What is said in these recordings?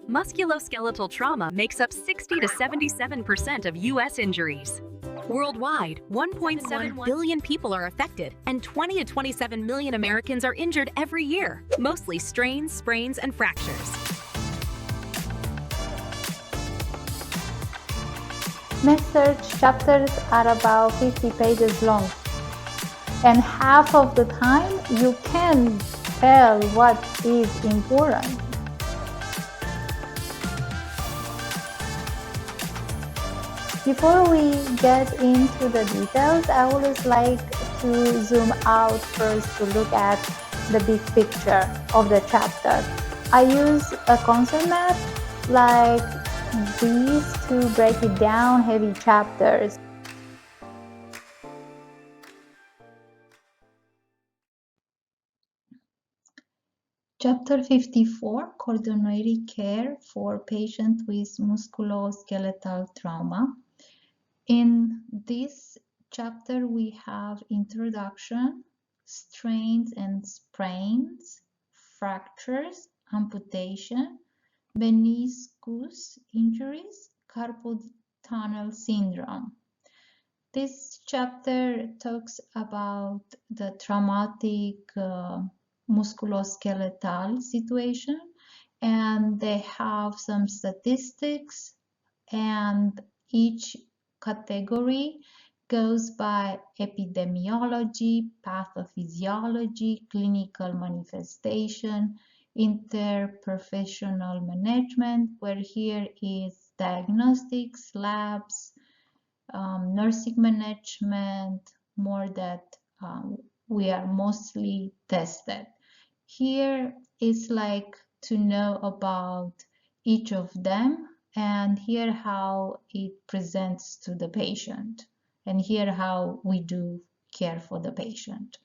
Musculoskeletal trauma makes up 60 to 77% of U.S. injuries. Worldwide, 1.7 billion people are affected, and 20 to 27 million Americans are injured every year, mostly strains, sprains, and fractures. Med-Surg chapters are about 50 pages long, and half of the time you can tell what is important. Before we get into the details, I always like to zoom out first to look at the big picture of the chapter. I use a concept map like these to break it down heavy chapters. Chapter 54, Coordinated Care for Patients with Musculoskeletal Trauma. In this chapter, we have introduction, strains and sprains, fractures, amputation, meniscus injuries, carpal tunnel syndrome. This chapter talks about the traumatic musculoskeletal situation, and they have some statistics, and each category goes by epidemiology, pathophysiology, clinical manifestation, interprofessional management, where here is diagnostics, labs, nursing management, more that we are mostly tested. Here is like to know about each of them, and here how it presents to the patient, and here how we do care for the patient.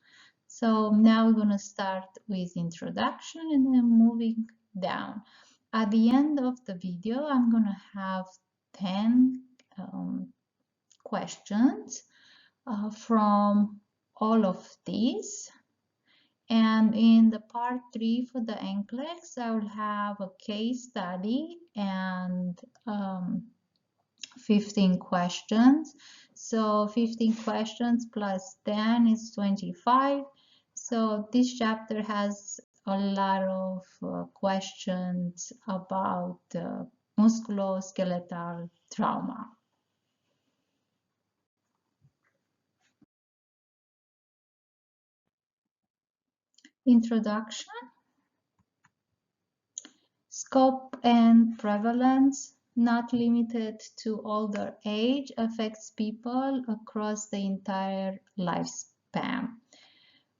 So now we're going to start with introduction and then moving down. At the end of the video, I'm going to have 10 questions from all of these. And in the part 3 for the NCLEX, I will have a case study and 15 questions. So 15 questions plus 10 is 25. So this chapter has a lot of questions about musculoskeletal trauma. Introduction. Scope and prevalence, not limited to older age, affects people across the entire lifespan.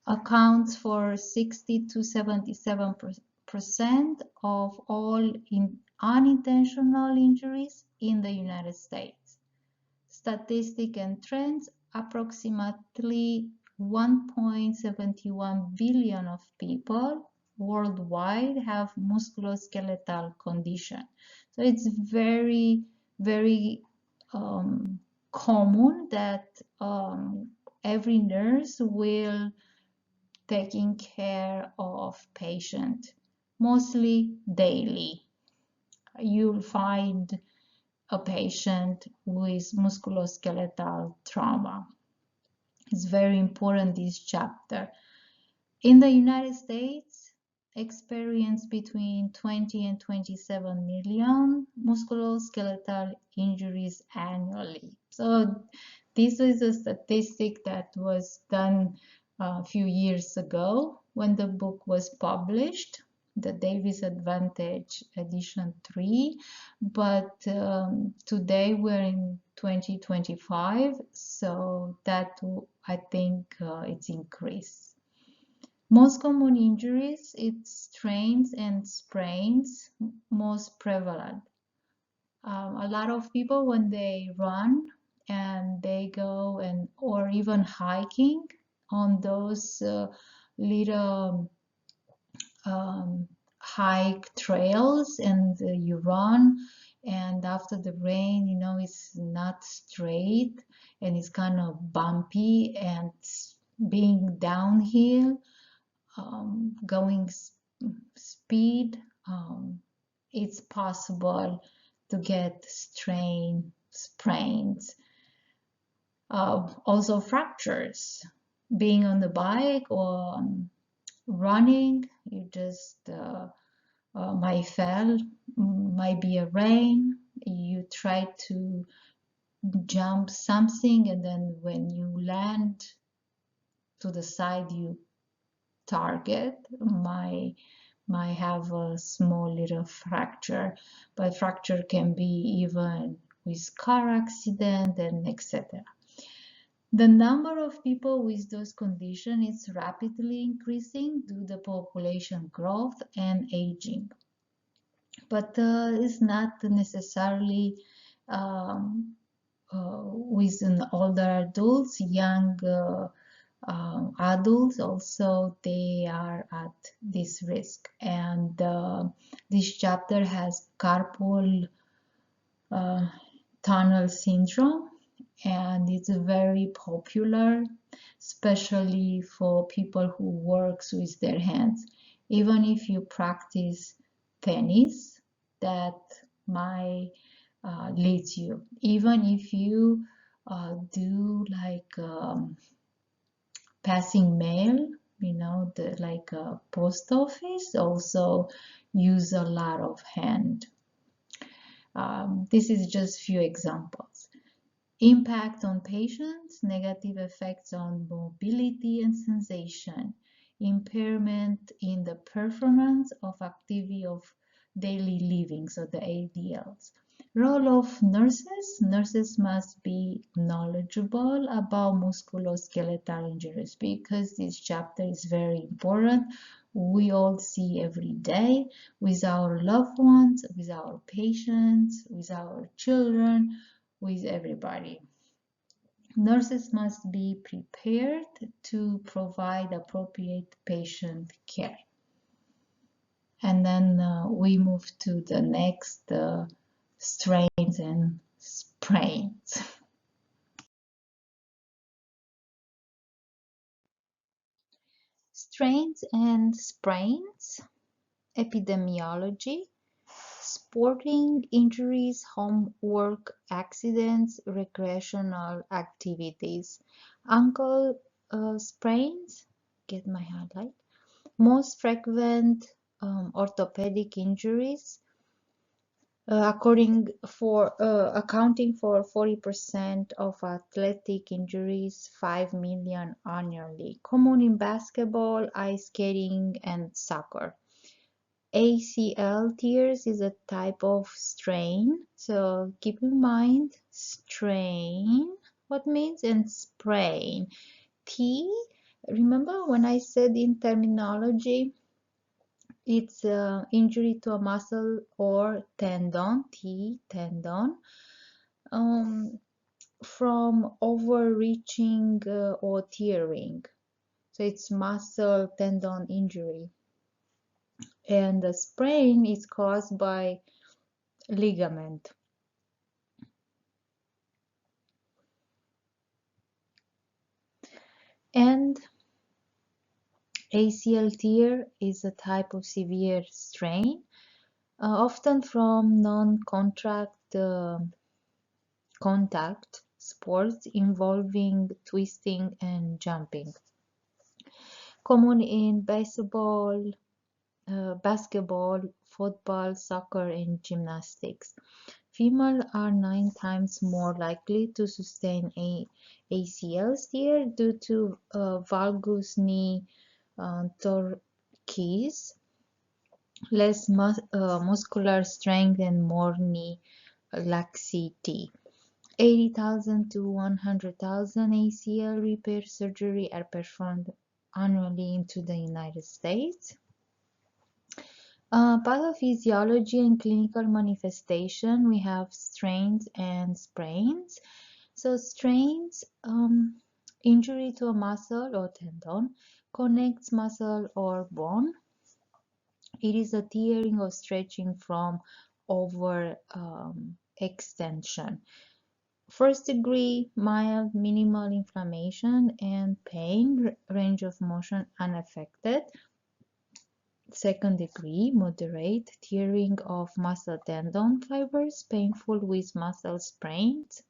Accounts for 60 to 77% of all unintentional injuries in the United States. Statistic and trends, approximately 1.71 billion of people worldwide have musculoskeletal condition. So it's very, very common that every nurse will taking care of patient, mostly daily. You'll find a patient with musculoskeletal trauma. It's very important, this chapter. In the United States, experience between 20 and 27 million musculoskeletal injuries annually. So this is a statistic that was done a few years ago when the book was published, the Davis Advantage edition 3, but today we're in 2025, so that I think it's increased. Most common injuries, it's strains and sprains, most prevalent. A lot of people, when they run and they go and or even hiking on those little hike trails, and you run, and after the rain, you know, it's not straight and it's kind of bumpy and being downhill, going speed, it's possible to get sprains, also fractures. Being on the bike or running, you just might fell, might be a rain, you try to jump something, and then when you land to the side you target might have a small little fracture, but fracture can be even with car accident and etc. The number of people with those conditions is rapidly increasing due to the population growth and aging, but it's not necessarily with older adults. Young adults also, they are at this risk, and this chapter has carpal tunnel syndrome, and it's very popular, especially for people who works with their hands. Even if you practice tennis, that might lead you. Even if you do like passing mail, you know, like a post office also use a lot of hand. This is just few examples. Impact on patients, negative effects on mobility and sensation, impairment in the performance of activity of daily living, so the ADLs. Role of nurses. Nurses must be knowledgeable about musculoskeletal injuries because this chapter is very important. We all see every day with our loved ones, with our patients, with our children, with everybody. Nurses must be prepared to provide appropriate patient care. And then we move to the next strains and sprains. Strains and sprains, epidemiology, sporting injuries, homework accidents, recreational activities, ankle sprains, get my highlight, most frequent orthopedic injuries, accounting for 40% of athletic injuries, 5 million annually. Common in basketball, ice skating, and soccer. ACL tears is a type of strain, so keep in mind strain, what means, and sprain. T, remember when I said in terminology, it's injury to a muscle or tendon, T, tendon, from overreaching or tearing. So it's muscle tendon injury. And the sprain is caused by ligament. And ACL tear is a type of severe strain, often from non-contact sports involving twisting and jumping. Common in baseball, basketball, football, soccer, and gymnastics. Females are 9 times more likely to sustain a ACL tear due to valgus knee torques, less muscular strength, and more knee laxity. 80,000 to 100,000 ACL repair surgery are performed annually into the United States. Pathophysiology and clinical manifestation, we have strains and sprains. So strains, injury to a muscle or tendon, connects muscle or bone. It is a tearing or stretching from over extension. First degree, mild, minimal inflammation and pain, range of motion unaffected. Second degree, moderate tearing of muscle tendon fibers, painful with muscle sprains,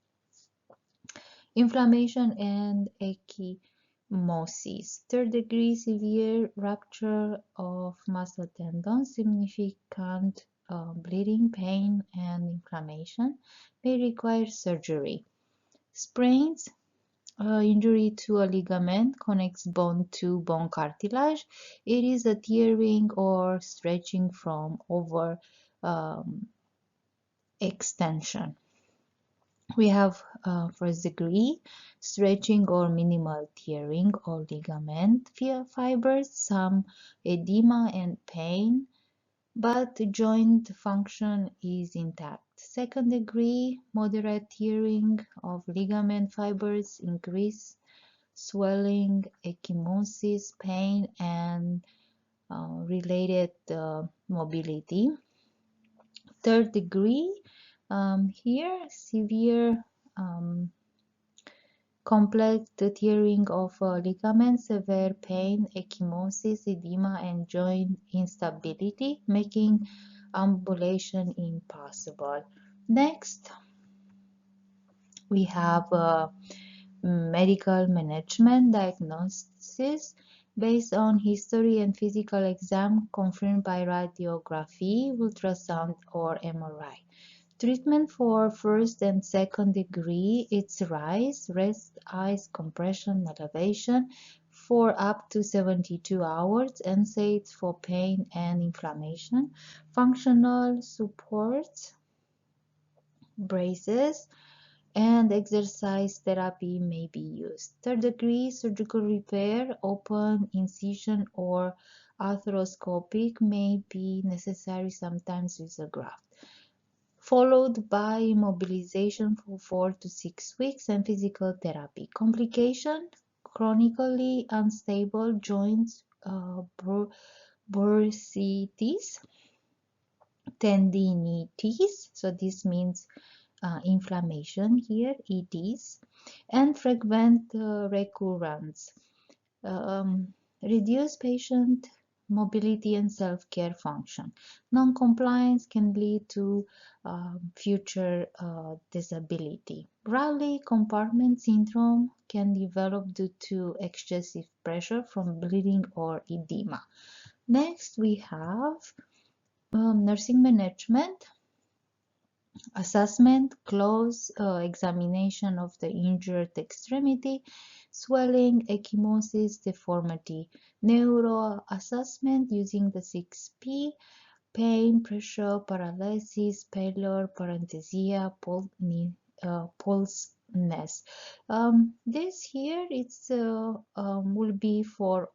inflammation and ecchymosis. Third degree, severe rupture of muscle tendon, significant bleeding, pain, and inflammation, may require surgery. Sprains, injury to a ligament connects bone to bone cartilage. It is a tearing or stretching from over extension. We have first degree, stretching or minimal tearing of ligament fibers, some edema and pain, but joint function is intact. Second degree, moderate tearing of ligament fibers, increase swelling, ecchymosis, pain, and related mobility. Third degree, here severe complex tearing of ligaments, severe pain, ecchymosis, edema, and joint instability, making ambulation impossible. Next, we have medical management diagnosis based on history and physical exam confirmed by radiography, ultrasound, or MRI. Treatment for first and second degree, it's rise, rest, ice, compression, elevation for up to 72 hours, NSAIDs for pain and inflammation, functional supports, braces, and exercise therapy may be used. Third degree, surgical repair, open incision or arthroscopic may be necessary, sometimes with a graft, followed by immobilization for 4 to 6 weeks and physical therapy. Complication, chronically unstable joints, bursitis, tendinitis, so this means inflammation here, ETs, and frequent recurrence. Reduce patient mobility and self-care function. Non-compliance can lead to future disability. Raleigh compartment syndrome can develop due to excessive pressure from bleeding or edema. Next, we have nursing management. Assessment, close examination of the injured extremity, swelling, ecchymosis, deformity. Neuro assessment using the 6P, pain, pressure, paralysis, pallor, paresthesia, pulseness. This here it's will be for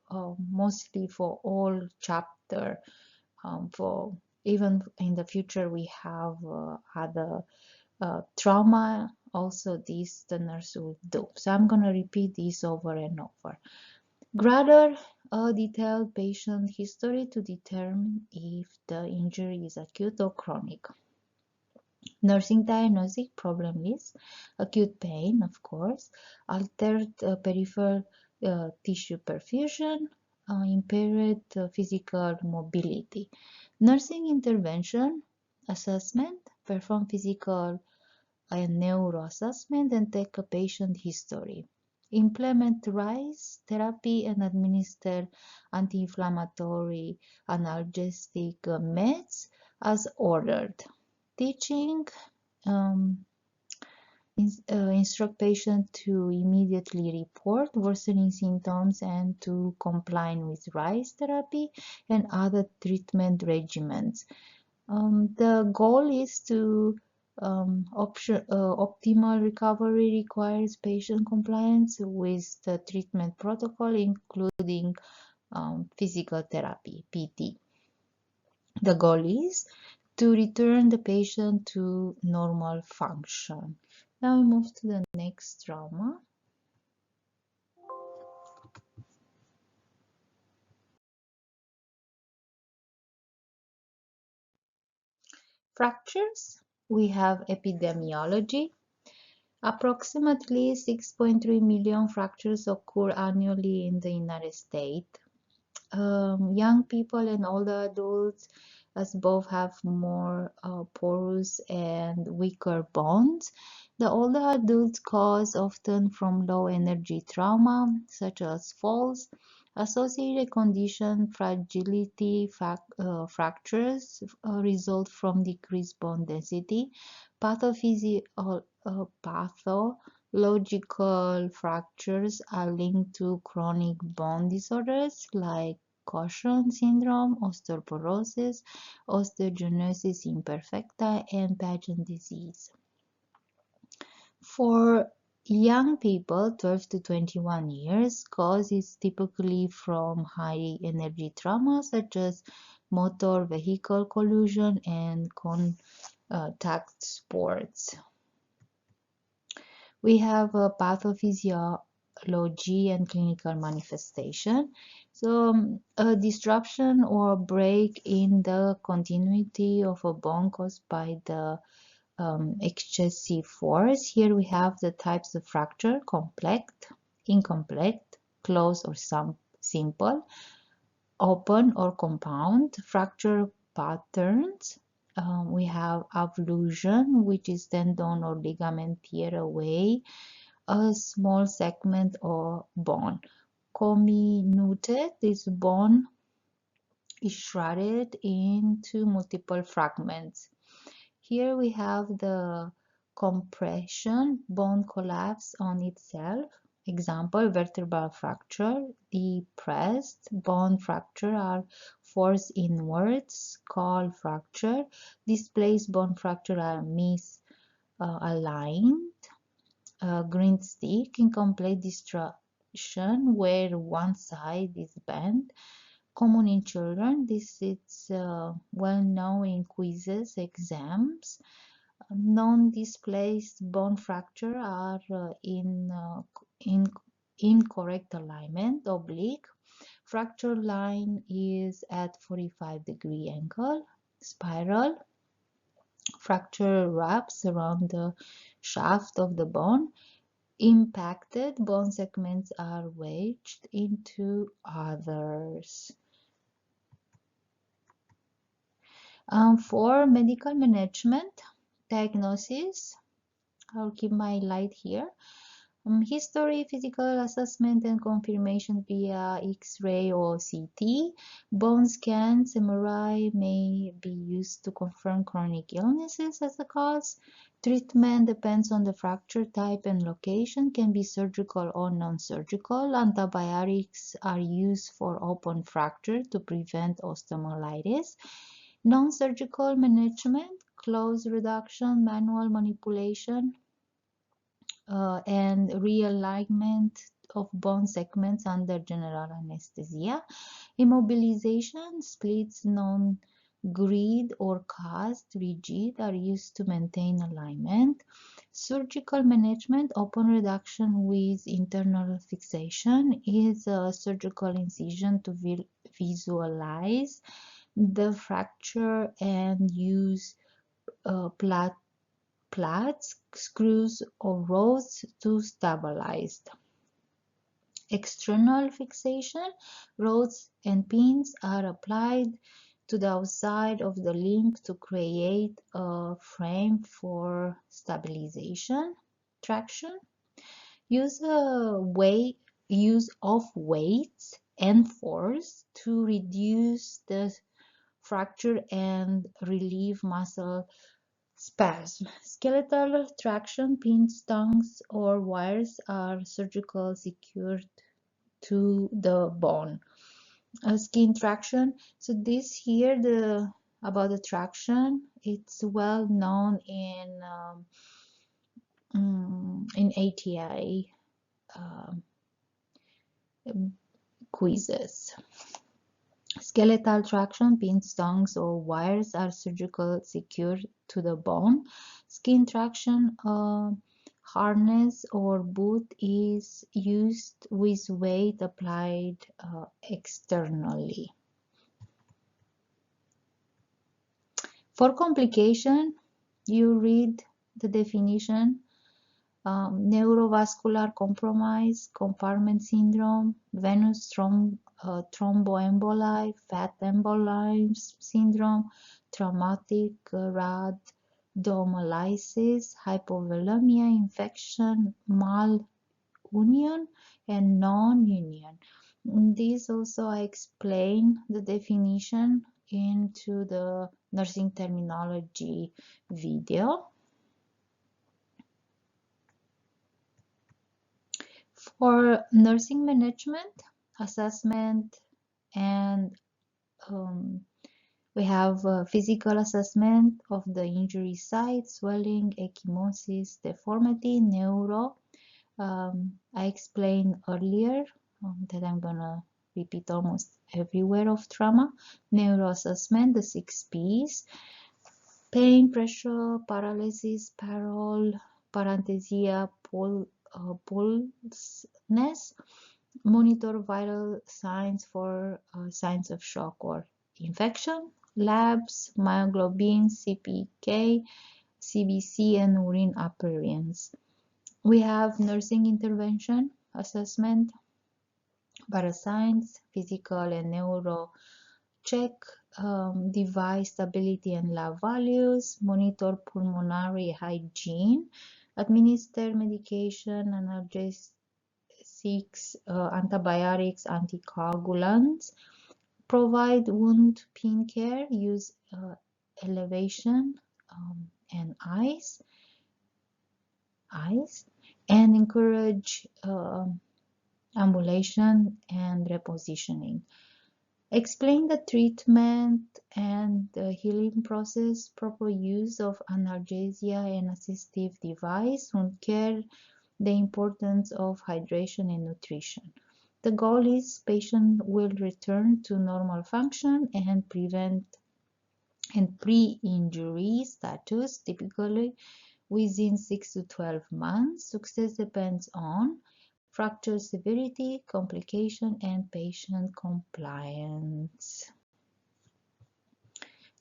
mostly for all chapter. For even in the future we have other trauma also, this the nurse will do. So I'm going to repeat this over and over. Gather a detailed patient history to determine if the injury is acute or chronic. Nursing diagnostic problem list: acute pain, of course, altered peripheral tissue perfusion, impaired physical mobility. Nursing intervention assessment: perform physical and neuro assessment and take a patient history. Implement RISE therapy and administer anti-inflammatory analgesic meds as ordered. Teaching: instruct patient to immediately report worsening symptoms and to comply with RISE therapy and other treatment regimens. The goal is to optimal recovery requires patient compliance with the treatment protocol, including physical therapy, PT. The goal is to return the patient to normal function. Now we move to the next trauma. Fractures. We have epidemiology. Approximately 6.3 million fractures occur annually in the United States. young people and older adults, as both have more porous and weaker bones. The older adults cause often from low energy trauma, such as falls. Associated condition fragility fractures result from decreased bone density. Pathological fractures are linked to chronic bone disorders like Caution syndrome, osteoporosis, osteogenesis imperfecta, and Paget disease. For young people 12 to 21 years, cause is typically from high energy trauma such as motor vehicle collision and contact sports. We have a pathophysiology and clinical manifestation. So a disruption or break in the continuity of a bone caused by the excessive force. Here we have the types of fracture: complex, incomplete, closed or simple, open or compound. Fracture patterns. We have avulsion, which is tendon or ligament tear away a small segment or bone. Comminuted, this bone is shredded into multiple fragments. Here we have the compression, bone collapse on itself. Example, vertebral fracture. Depressed bone fracture are forced inwards, skull fracture. Displaced bone fracture are misaligned. Green stick, incomplete destruction where one side is bent. Common in children. This is well known in quizzes, exams. Non-displaced bone fracture are in incorrect alignment, oblique. Fracture line is at 45-degree angle. Spiral. Fracture wraps around the shaft of the bone. Impacted bone segments are wedged into others. For medical management, diagnosis, I'll keep my light here. History, physical assessment and confirmation via X-ray or CT. Bone scans, MRI may be used to confirm chronic illnesses as a cause. Treatment depends on the fracture type and location, can be surgical or non-surgical. Antibiotics are used for open fracture to prevent osteomyelitis. Non-surgical management, close reduction, manual manipulation, and realignment of bone segments under general anesthesia. Immobilization, splits, non-grid or cast rigid are used to maintain alignment. Surgical management, open reduction with internal fixation, is a surgical incision to visualize the fracture and use plates, screws or rods to stabilize. External fixation, rods and pins are applied to the outside of the limb to create a frame for stabilization. Traction, use of weights and force to reduce the fracture and relieve muscle spasm. Skeletal traction, pins, tongues, or wires are surgical secured to the bone. Skin traction. So this here, about the traction, it's well known in ATI quizzes. Skeletal traction, pins, tongues, or wires are surgical secured to the bone. Skin traction, harness or boot is used with weight applied externally. For complication, you read the definition. Neurovascular compromise, compartment syndrome, venous thromboemboli, fat emboli syndrome, traumatic rhabdomyolysis, hypovolemia, infection, malunion, and non-union. This also I explain the definition into the nursing terminology video. For nursing management, assessment, and we have a physical assessment of the injury site, swelling, ecchymosis, deformity, neuro. I explained earlier that I'm gonna repeat almost everywhere of trauma. Neuro assessment, the 6 P's: pain, pressure, paralysis, parole, paresthesia, pulseness. Monitor vital signs for signs of shock or infection. Labs, myoglobin, CPK, CBC, and urine appearance. We have nursing intervention, assessment, vital signs, physical and neuro check, device stability and lab values, monitor pulmonary hygiene, administer medication, analgesics, antibiotics, anticoagulants, provide wound pain care, use elevation and ice, and encourage ambulation and repositioning. Explain the treatment and the healing process, proper use of analgesia and assistive device, wound care, the importance of hydration and nutrition. The goal is patient will return to normal function and prevent and pre-injury status, typically within 6 to 12 months. Success depends on fracture severity, complication, and patient compliance.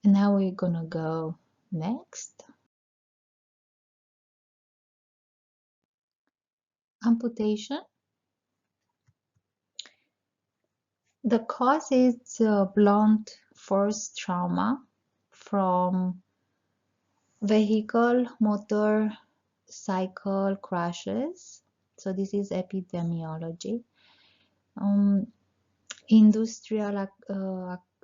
And now we're gonna go next. Amputation. The cause is blunt force trauma from vehicle motorcycle crashes. So this is epidemiology. Industrial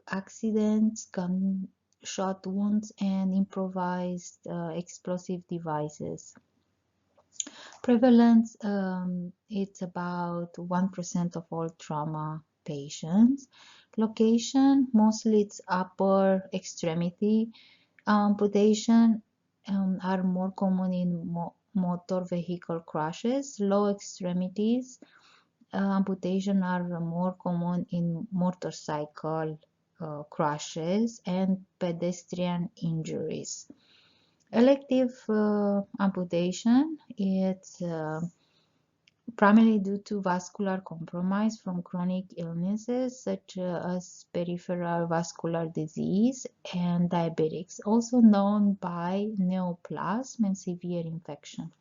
accidents, gunshot wounds, and improvised explosive devices. Prevalence, it's about 1% of all trauma patients. Location, mostly it's upper extremity. Amputation are more common in motor vehicle crashes. Low extremities amputation are more common in motorcycle crashes and pedestrian injuries. Elective amputation, it's primarily due to vascular compromise from chronic illnesses such as peripheral vascular disease and diabetics, also known by neoplasm and severe infection.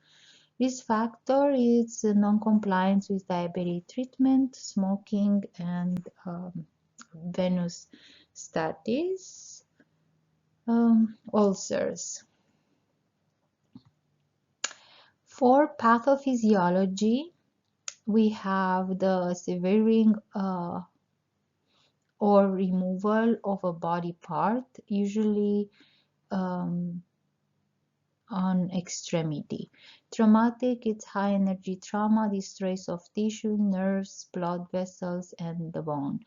Risk factor is non-compliance with diabetic treatment, smoking, and venous status, ulcers. For pathophysiology, we have the severing or removal of a body part, usually on extremity. Traumatic, it's high energy trauma, destroys of tissue, nerves, blood vessels, and the bone.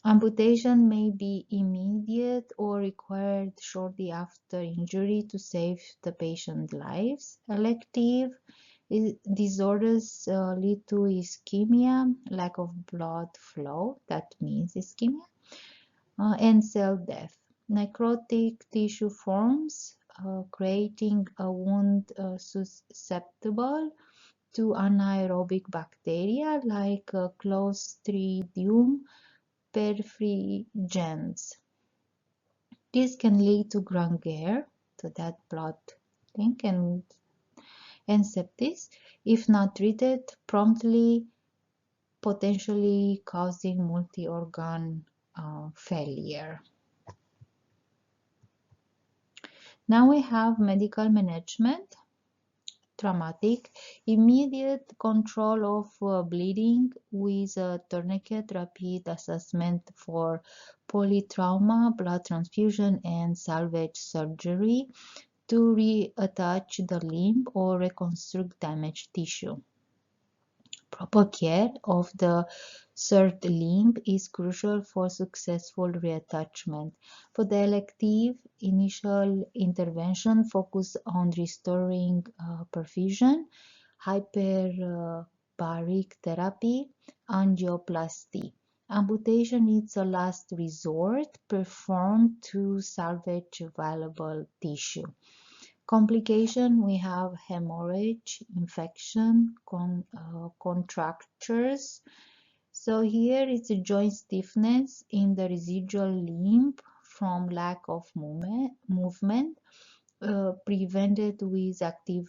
Amputation may be immediate or required shortly after injury to save the patient's lives. Elective disorders lead to ischemia, lack of blood flow, that means ischemia, and cell death. Necrotic tissue forms, creating a wound susceptible to anaerobic bacteria like Clostridium perfringens. This can lead to gangrene, to that blood thing, and sepsis if not treated promptly potentially causing multi-organ failure. Now we have medical management. Traumatic, immediate control of bleeding with a tourniquet, rapid assessment for polytrauma, blood transfusion, and salvage surgery to reattach the limb or reconstruct damaged tissue. Proper care of the severed limb is crucial for successful reattachment. For the elective, initial intervention focus on restoring perfusion, hyperbaric therapy, angioplasty. Amputation is a last resort performed to salvage valuable tissue. Complication, we have hemorrhage, infection, contractures. So here it's a joint stiffness in the residual limb from lack of movement, prevented with active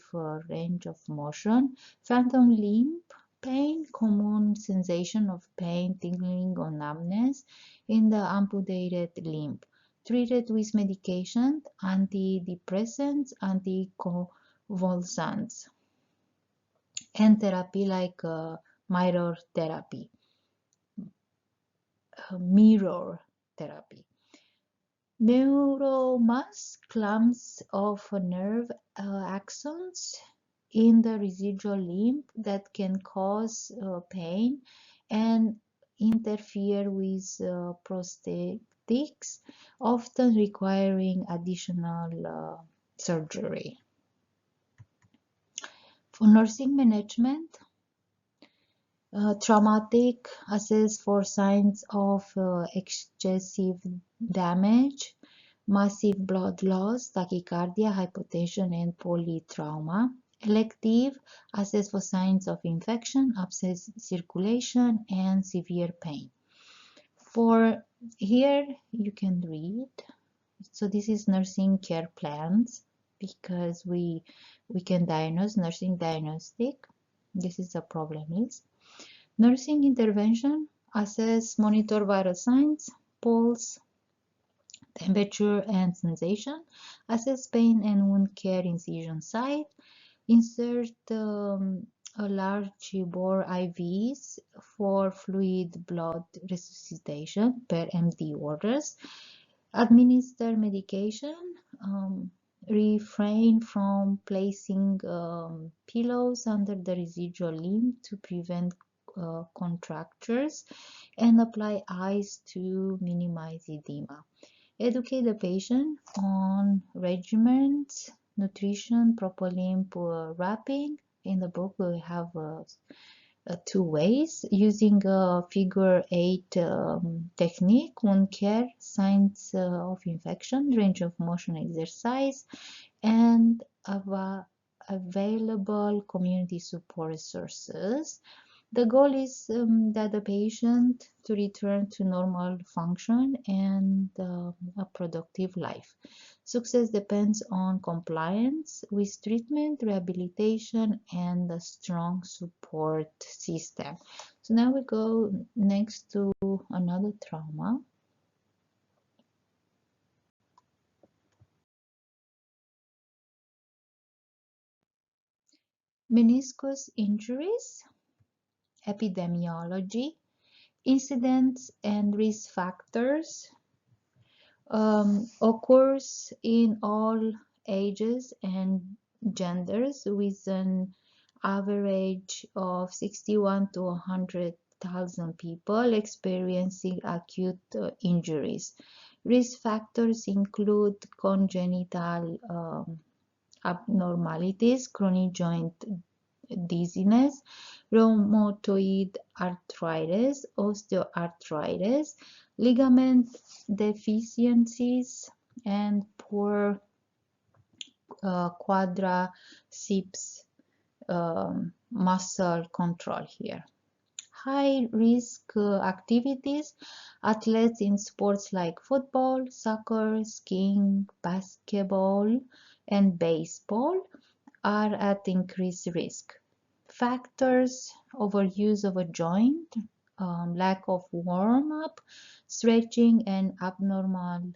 range of motion. Phantom limb pain, common sensation of pain, tingling or numbness in the amputated limb. Treated with medication, antidepressants, anticonvulsants, and therapy like mirror therapy. Neuromas, clumps of nerve axons in the residual limb that can cause pain and interfere with prosthetics, often requiring additional surgery. For nursing management, traumatic, assess for signs of excessive damage, massive blood loss, tachycardia, hypotension, and polytrauma. Elective, assess for signs of infection, abscess circulation, and severe pain. For here, you can read. So this is nursing care plans because we can diagnose, nursing diagnostic. This is the problem is. Nursing intervention, assess, monitor vital signs, pulse, temperature and sensation, assess pain and wound care incision site, insert a large bore IVs for fluid blood resuscitation per MD orders, administer medication, refrain from placing pillows under the residual limb to prevent contractures, and apply ice to minimize edema. Educate the patient on regimens, nutrition, proper limb wrapping. In the book, we have two ways using a figure 8 technique, wound care, signs of infection, range of motion exercise, and available community support resources. The goal is that the patient to return to normal function and a productive life. Success depends on compliance with treatment, rehabilitation, and a strong support system. So now we go next to another trauma. Meniscus injuries, epidemiology, incidents and risk factors. Occurs in all ages and genders with an average of 61 to 100,000 people experiencing acute injuries. Risk factors include congenital abnormalities, chronic joint dizziness, rheumatoid arthritis, osteoarthritis, ligament deficiencies, and poor quadriceps muscle control here. High risk activities, athletes in sports like football, soccer, skiing, basketball, and baseball are at increased risk. factors: overuse of a joint, lack of warm-up, stretching, and abnormal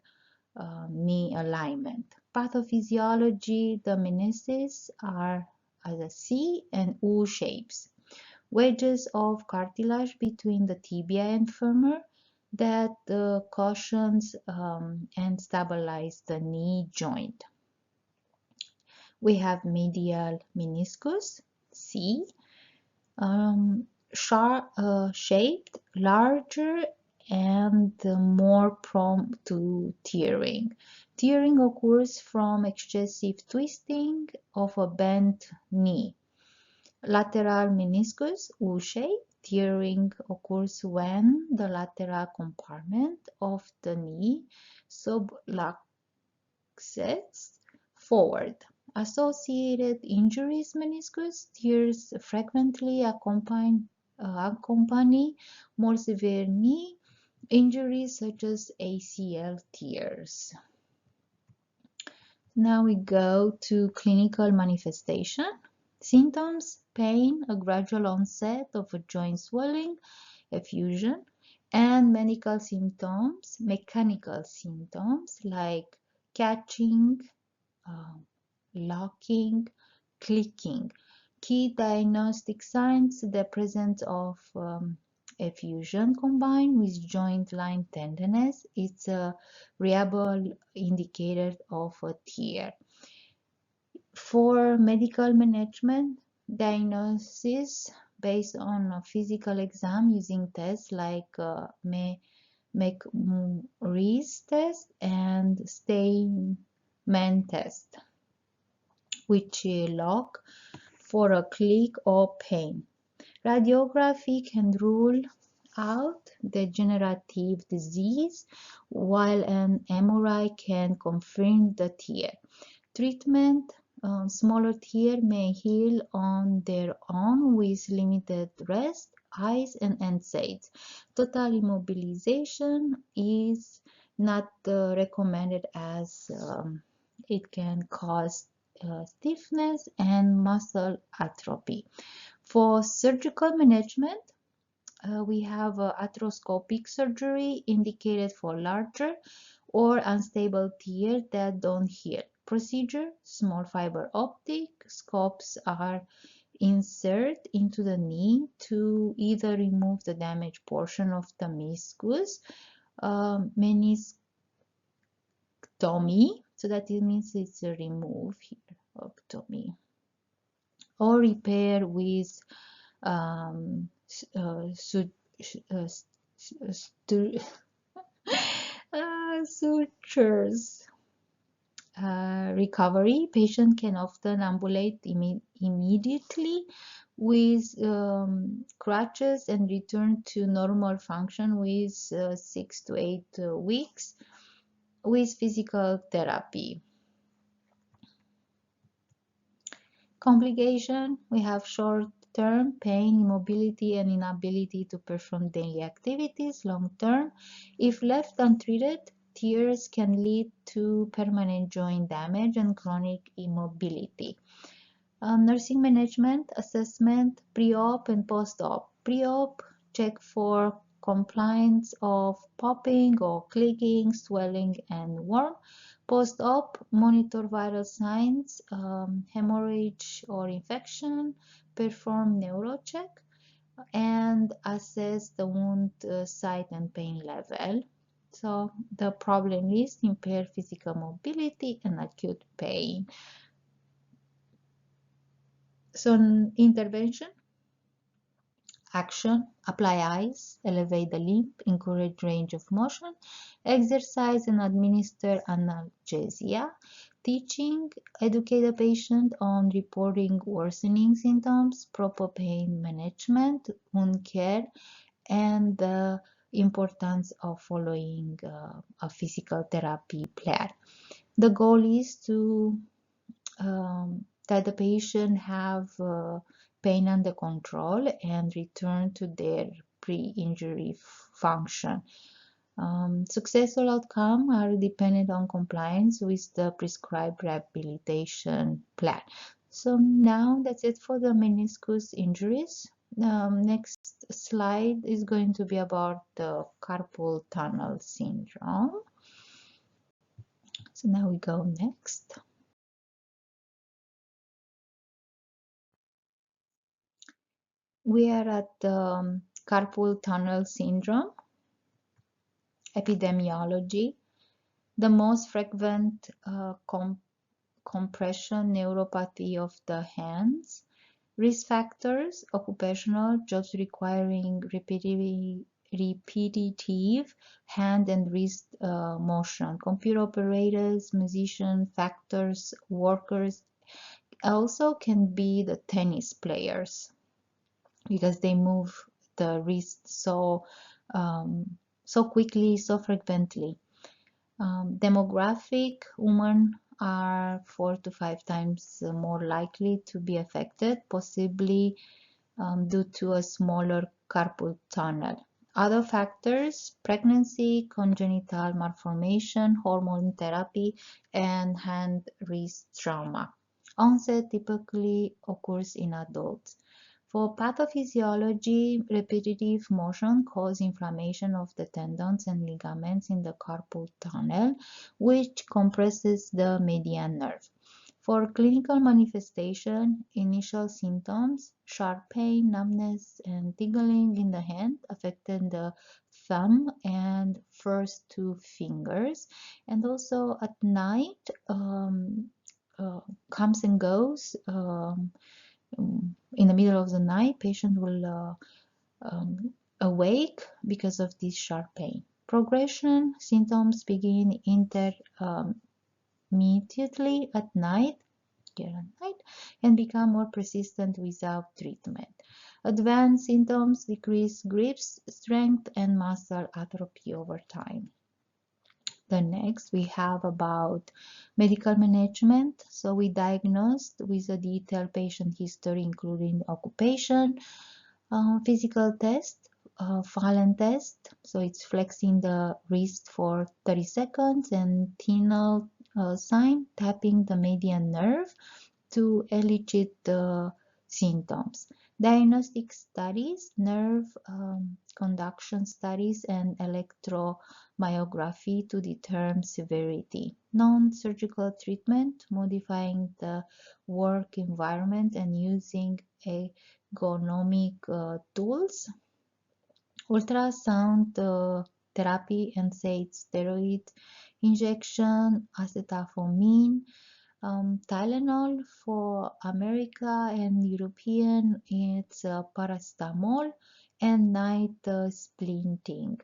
knee alignment. Pathophysiology: the menisces are as a C and U shapes. Wedges of cartilage between the tibia and femur that cushions and stabilize the knee joint. We have medial meniscus, C, shaped, larger, and more prone to tearing. Tearing occurs from excessive twisting of a bent knee. Lateral meniscus, U-shaped. Tearing occurs when the lateral compartment of the knee subluxates forward. Associated injuries: meniscus tears frequently accompany more severe knee injuries such as ACL tears. Now we go to clinical manifestation. Symptoms: pain, a gradual onset of a joint swelling, effusion, and mechanical symptoms like catching, locking, clicking. Key diagnostic signs: the presence of effusion combined with joint line tenderness. It's a reliable indicator of a tear. For medical management, diagnosis based on a physical exam using tests like McMurray's test and Steinman test, which look for a click or pain. Radiography can rule out degenerative disease, while an MRI can confirm the tear. Treatment: smaller tear may heal on their own with limited rest, ice, and NSAIDs. Total immobilization is not recommended as it can cause stiffness and muscle atrophy. For surgical management, we have arthroscopic surgery indicated for larger or unstable tears that don't heal. Procedure: small fiber optic scopes are inserted into the knee to either remove the damaged portion of the meniscus, meniscectomy, so that it means it's a remove here, octomy, or repair with sutures. Recovery: patient can often ambulate immediately with crutches and return to normal function with 6 to 8 weeks with physical therapy. Complication: we have short-term pain, immobility, and inability to perform daily activities. Long-term, if left untreated, tears can lead to permanent joint damage and chronic immobility. Nursing management, assessment, pre-op and post-op. Pre-op: check for compliance of popping or clicking, swelling, and worm. Post-op: monitor vital signs, hemorrhage or infection, perform neurocheck, and assess the wound site and pain level. So the problem is impaired physical mobility and acute pain. So intervention: action: apply ice, elevate the limb, encourage range of motion, exercise, and administer analgesia. Teaching: educate the patient on reporting worsening symptoms, proper pain management, wound care, and the importance of following a physical therapy plan. The goal is to that the patient have pain under control and return to their pre-injury function. Successful outcomes are dependent on compliance with the prescribed rehabilitation plan. So now that's it for the meniscus injuries. Next slide is going to be about the carpal tunnel syndrome. So now we go next. We are at the carpal tunnel syndrome epidemiology. The most frequent compression neuropathy of the hands. Risk factors: occupational, jobs requiring repetitive hand and wrist motion. Computer operators, musicians, factors, workers. Also can be the tennis players because they move the wrist so quickly, so frequently. Demographic: women are 4 to 5 times more likely to be affected, possibly due to a smaller carpal tunnel. Other factors: pregnancy, congenital malformation, hormone therapy, and hand-wrist trauma. Onset typically occurs in adults. For pathophysiology, repetitive motion causes inflammation of the tendons and ligaments in the carpal tunnel, which compresses the median nerve. For clinical manifestation, initial symptoms: sharp pain, numbness, and tingling in the hand, affecting the thumb and first 2 fingers, and also at night comes and goes. In the middle of the night, patient will awake because of this sharp pain. Progression: symptoms begin intermittently at night and become more persistent without treatment. Advanced symptoms: decrease grip strength and muscle atrophy over time. The next we have about medical management. So we diagnosed with a detailed patient history, including occupation, physical test, Fallen test. So it's flexing the wrist for 30 seconds and tinal sign, tapping the median nerve to elicit the symptoms. Diagnostic studies: nerve conduction studies and electromyography to determine severity. Non-surgical treatment: modifying the work environment and using ergonomic tools. Ultrasound therapy, NSAIDs, steroid injection, acetylcholine, Tylenol. For America and European, it's paracetamol and night splinting.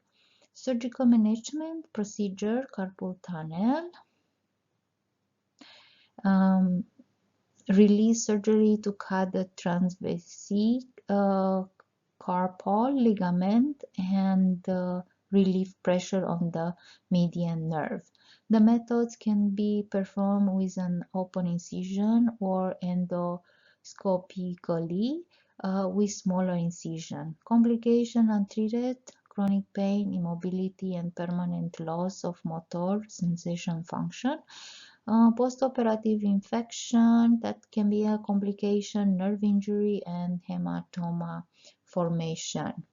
Surgical management procedure: carpal tunnel, release surgery to cut the transverse carpal ligament and relieve pressure on the median nerve. The methods can be performed with an open incision or endoscopically with smaller incision. Complication: untreated chronic pain, immobility, and permanent loss of motor sensation function. Post-operative infection, that can be a complication, nerve injury, and hematoma formation.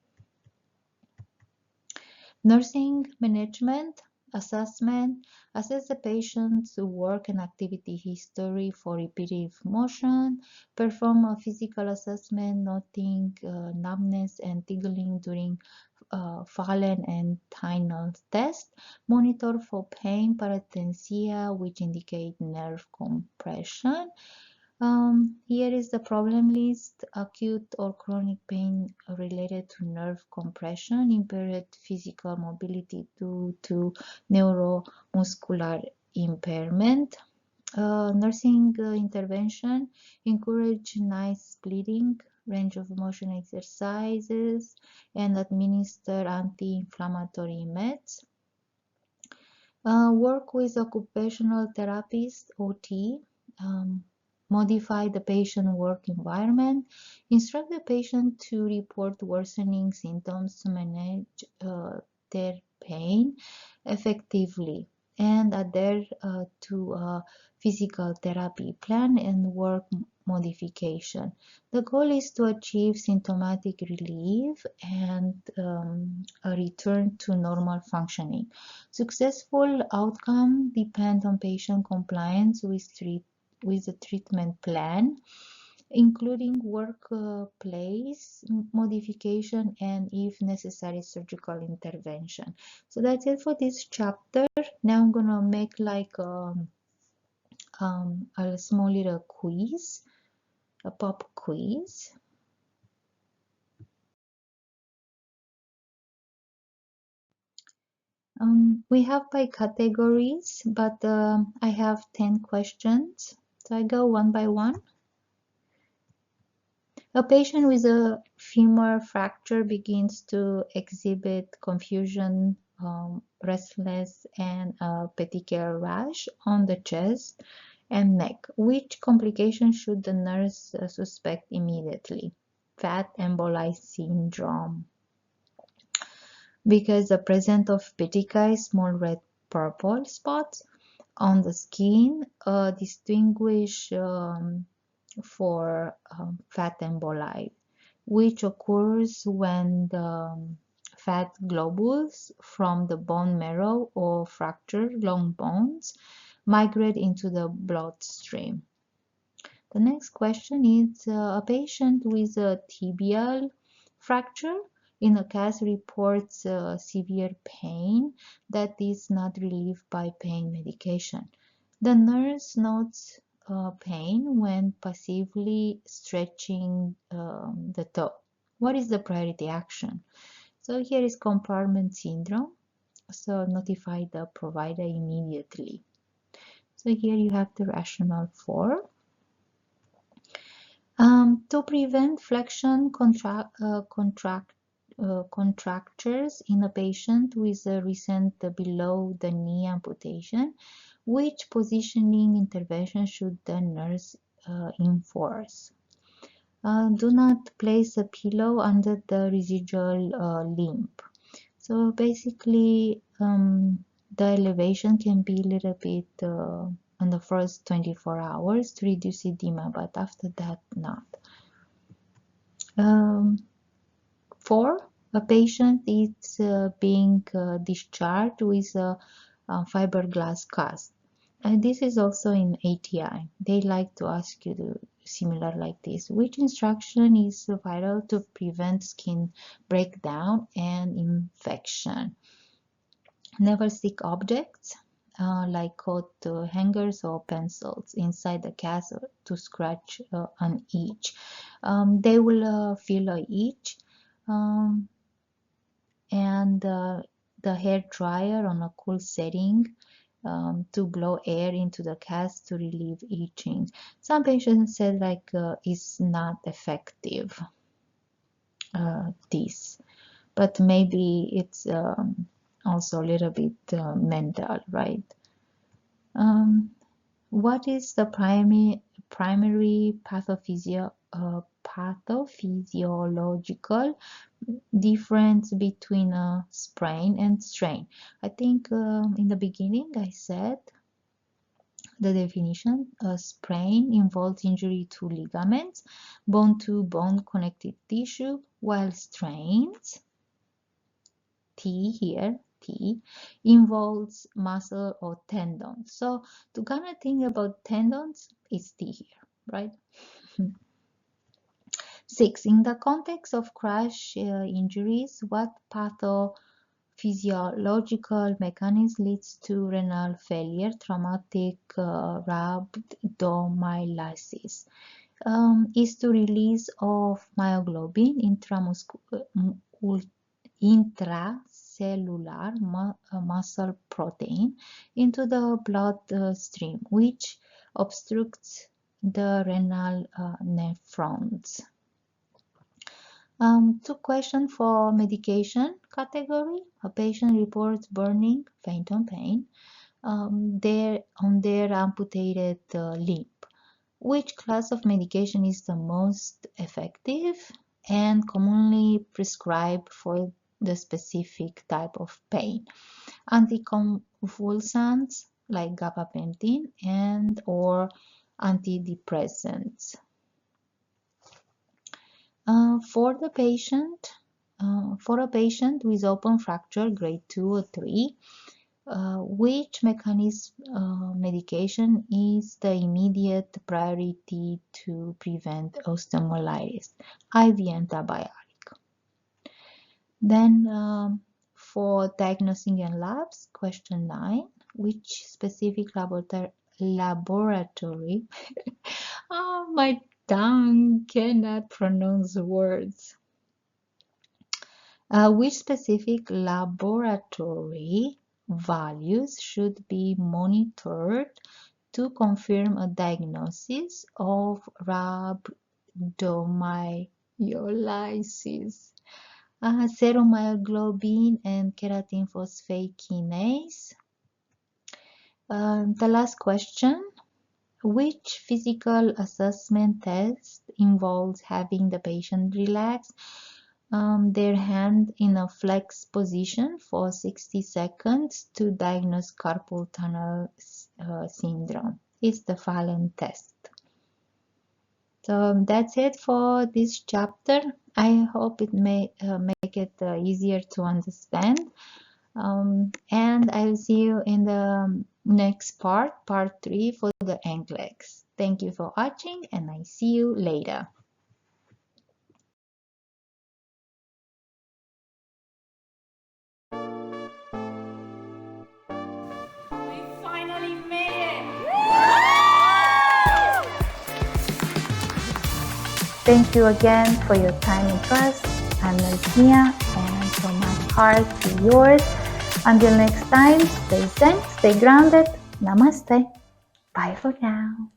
Nursing management assessment: assess the patient's work and activity history for repetitive motion. Perform a physical assessment, noting numbness and tingling during Fallen and tinal test. Monitor for pain, paresthesia, which indicate nerve compression. Here is the problem list: acute or chronic pain related to nerve compression, impaired physical mobility due to neuromuscular impairment. Nursing intervention: encourage night splitting, range of motion exercises, and administer anti-inflammatory meds. Work with occupational therapist, OT. Modify the patient work environment. Instruct the patient to report worsening symptoms to manage their pain effectively, and adhere to a physical therapy plan and work modification. The goal is to achieve symptomatic relief and a return to normal functioning. Successful outcome depend on patient compliance with the treatment plan, including workplace modification and, if necessary, surgical intervention. So that's it for this chapter. Now I'm gonna make like a small little quiz, a pop quiz. We have by categories, but I have 10 questions, so I go one by one. A patient with a femur fracture begins to exhibit confusion, restless, and a petechial rash on the chest and neck. Which complication should the nurse suspect immediately? Fat emboli syndrome. Because the presence of petechiae, small red purple spots on the skin, distinguish for fat emboli, which occurs when the fat globules from the bone marrow or fractured long bones migrate into the bloodstream. The next question is a patient with a tibial fracture in a cast reports severe pain that is not relieved by pain medication. The nurse notes pain when passively stretching the toe. What is the priority action? So here is compartment syndrome. So notify the provider immediately. So here you have the rationale for. To prevent flexion contractures in a patient with a recent below the knee amputation, which positioning intervention should the nurse enforce? Do not place a pillow under the residual limb. So basically, the elevation can be a little bit on the first 24 hours to reduce edema, but after that, not. 4. A patient is being discharged with a fiberglass cast. And this is also in ATI. They like to ask you to similar like this. Which instruction is vital to prevent skin breakdown and infection? Never stick objects like coat hangers or pencils inside the cast to scratch an itch. They will feel a itch, and the hair dryer on a cool setting to blow air into the cast to relieve itching. Some patients said like it's not effective, this, but maybe it's also a little bit mental, right? What is the primary pathophysiological difference between a sprain and strain? I think in the beginning I said the definition. A sprain involves injury to ligaments, bone to bone connective tissue, while strains, T here, T, involves muscle or tendons. So to kind of think about tendons, it's T here, right? 6. In the context of crash injuries, what pathophysiological mechanism leads to renal failure, traumatic rhabdomyolysis? Is to release of myoglobin, intracellular muscle protein into the blood stream, which obstructs the renal nephrons. 2 questions for medication category. A patient reports burning, phantom pain, on their amputated limb. Which class of medication is the most effective and commonly prescribed for the specific type of pain? Anticonvulsants like gabapentin and or antidepressants. For a patient with open fracture grade 2 or 3, which mechanism medication is the immediate priority to prevent osteomyelitis? IV antibiotic. Then for diagnosing and labs, question 9, which specific laboratory oh, my tongue cannot pronounce words. Which specific laboratory values should be monitored to confirm a diagnosis of rhabdomyolysis? Seromyoglobin and keratin phosphate kinase. The last question. Which physical assessment test involves having the patient relax their hand in a flex position for 60 seconds to diagnose carpal tunnel syndrome? It's the Fallen test. So that's it for this chapter. I hope it may make it easier to understand. And I'll see you in the next part 3 for the NCLEX. Thank you for watching, and I see you later. We finally made it! Thank you again for your time and trust. I'm Melania, and from my heart to yours. Until next time, stay zen, stay grounded. Namaste. Bye for now.